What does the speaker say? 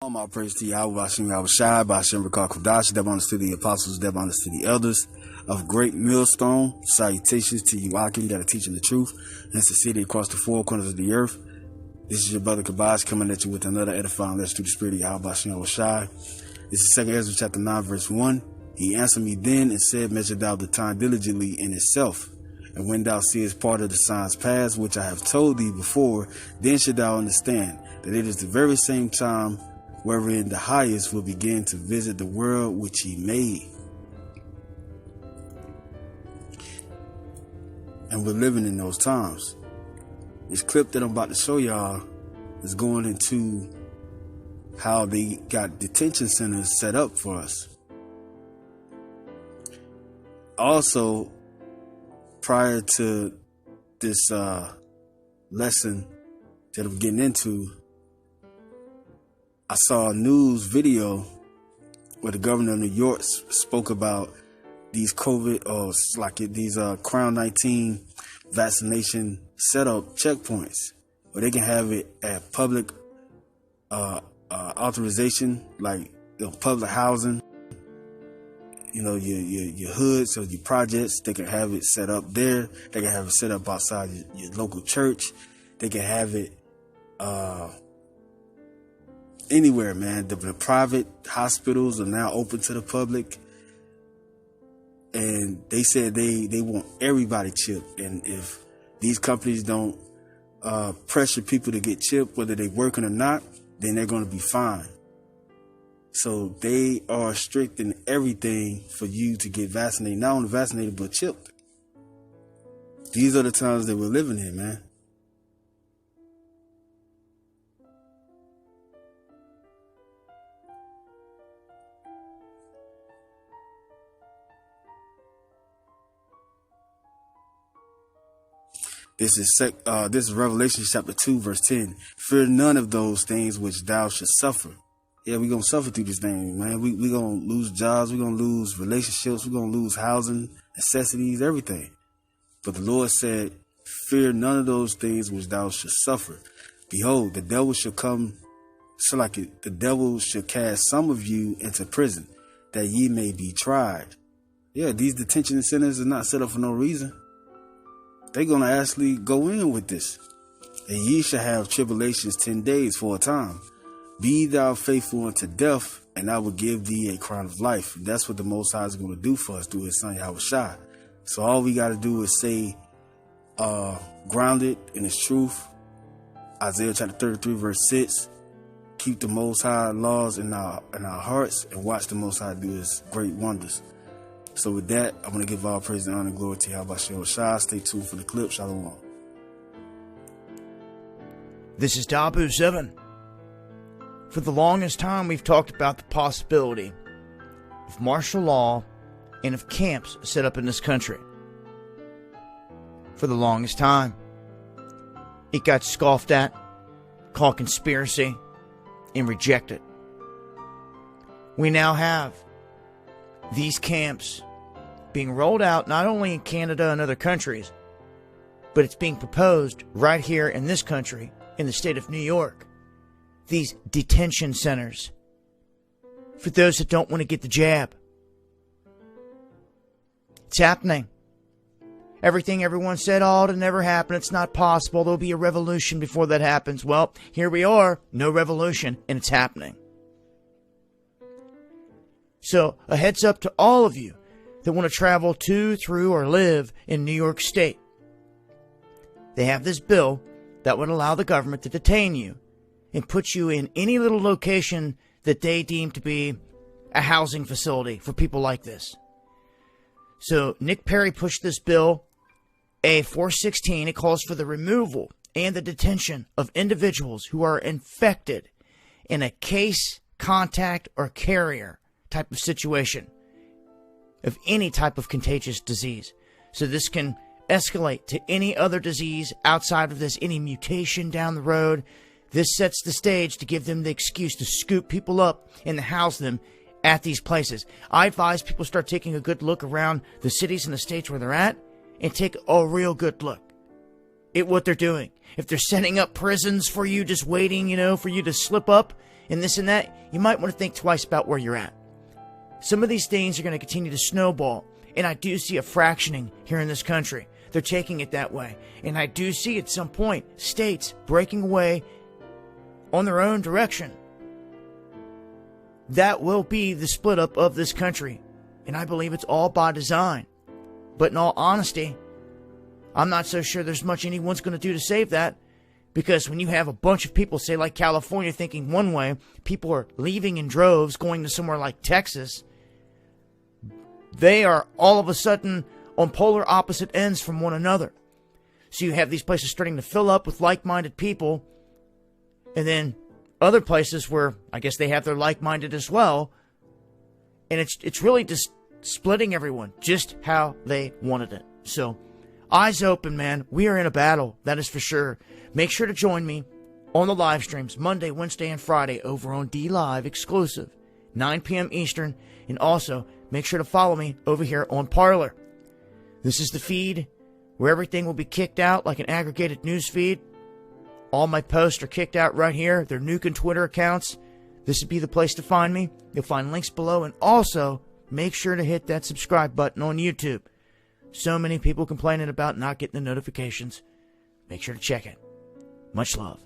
All my praise to Yahweh, Hashem, Yahweh Shai, Hashem, Rakah, Kodash, Deb honors to the apostles, Deb honors to the elders of Great Millstone. Salutations to you, Akim, that are teaching the truth, and it's the city across the four corners of the earth. This is your brother Kabash coming at you with another edifying lesson through the spirit of Yahweh, Hashem, Yahweh Shai. This is 2 Ezra chapter 9, verse 1. He answered me then and said, measure thou the time diligently in itself. And when thou seest part of the signs past, which I have told thee before, then shalt thou understand that it is the very same time wherein the highest will begin to visit the world which he made. And we're living in those times. This clip that I'm about to show y'all is going into how they got detention centers set up for us. Also, prior to this lesson that I'm getting into, I saw a news video where the governor of New York spoke about these COVID or these Crown 19 vaccination setup checkpoints, where they can have it at public authorization, like public housing, your hoods or your projects. They can have it set up there. They can have it set up outside your local church. They can have it anywhere, man. The private hospitals are now open to the public, and they said they want everybody chipped. And if these companies don't pressure people to get chipped, whether they're working or not, then they're going to be fined. So they are strict in everything for you to get vaccinated, not only vaccinated but chipped. These are the times that we're living in, man. This is Revelation chapter 2, verse 10. Fear none of those things which thou should suffer. Yeah, we're going to suffer through this thing, man. We're going to lose jobs. We're going to lose relationships. We're going to lose housing, necessities, everything. But the Lord said, fear none of those things which thou should suffer. Behold, the devil shall come, the devil shall cast some of you into prison, that ye may be tried. Yeah, these detention centers are not set up for no reason. They're going to actually go in with this. And ye shall have tribulations 10 days for a time. Be thou faithful unto death, and I will give thee a crown of life. And that's what the Most High is going to do for us through his son Yahweh Shai. So all we got to do is stay grounded in his truth. Isaiah chapter 33 verse 6. Keep the Most High laws in our hearts, and watch the Most High do his great wonders. So with that, I'm going to give all praise and honor and glory to Yahweh Shai. Stay tuned for the clip. Shalom. This is Dabu 7. For the longest time, we've talked about the possibility of martial law and of camps set up in this country. For the longest time, it got scoffed at, called conspiracy, and rejected. We now have these camps being rolled out not only in Canada and other countries, but it's being proposed right here in this country, in the state of New York. These detention centers for those that don't want to get the jab. It's happening. Everything everyone said, it'll never happen. It's not possible. There'll be a revolution before that happens. Well, here we are. No revolution, and it's happening. So, a heads up to all of you that want to travel to, through, or live in New York State. They have this bill that would allow the government to detain you and put you in any little location that they deem to be a housing facility for people like this. So Nick Perry pushed this bill, A416. It calls for the removal and the detention of individuals who are infected in a case, contact, or carrier type of situation of any type of contagious disease. So this can escalate to any other disease outside of this, any mutation down the road. This sets the stage to give them the excuse to scoop people up and to house them at these places. I advise people start taking a good look around the cities and the states where they're at and take a real good look at what they're doing. If they're setting up prisons for you, just waiting, for you to slip up and this and that, you might want to think twice about where you're at. Some of these things are going to continue to snowball, and I do see a fractioning here in this country. They're taking it that way. And I do see at some point states breaking away on their own direction. That will be the split up of this country. And I believe it's all by design. But in all honesty, I'm not so sure there's much anyone's going to do to save that. Because when you have a bunch of people, say like California, thinking one way, people are leaving in droves, going to somewhere like Texas, they are all of a sudden on polar opposite ends from one another. So you have these places starting to fill up with like-minded people, and then other places where I guess they have their like-minded as well, and it's really just splitting everyone just how they wanted it. So, eyes open, man. We are in a battle, that is for sure. Make sure to join me on the live streams Monday, Wednesday, and Friday over on DLive exclusive, 9 p.m. Eastern, and also make sure to follow me over here on Parler. This is the feed where everything will be kicked out like an aggregated news feed. All my posts are kicked out right here. They're nuking Twitter accounts. This would be the place to find me. You'll find links below, and also make sure to hit that subscribe button on YouTube. So many people complaining about not getting the notifications. Make sure to check it. Much love.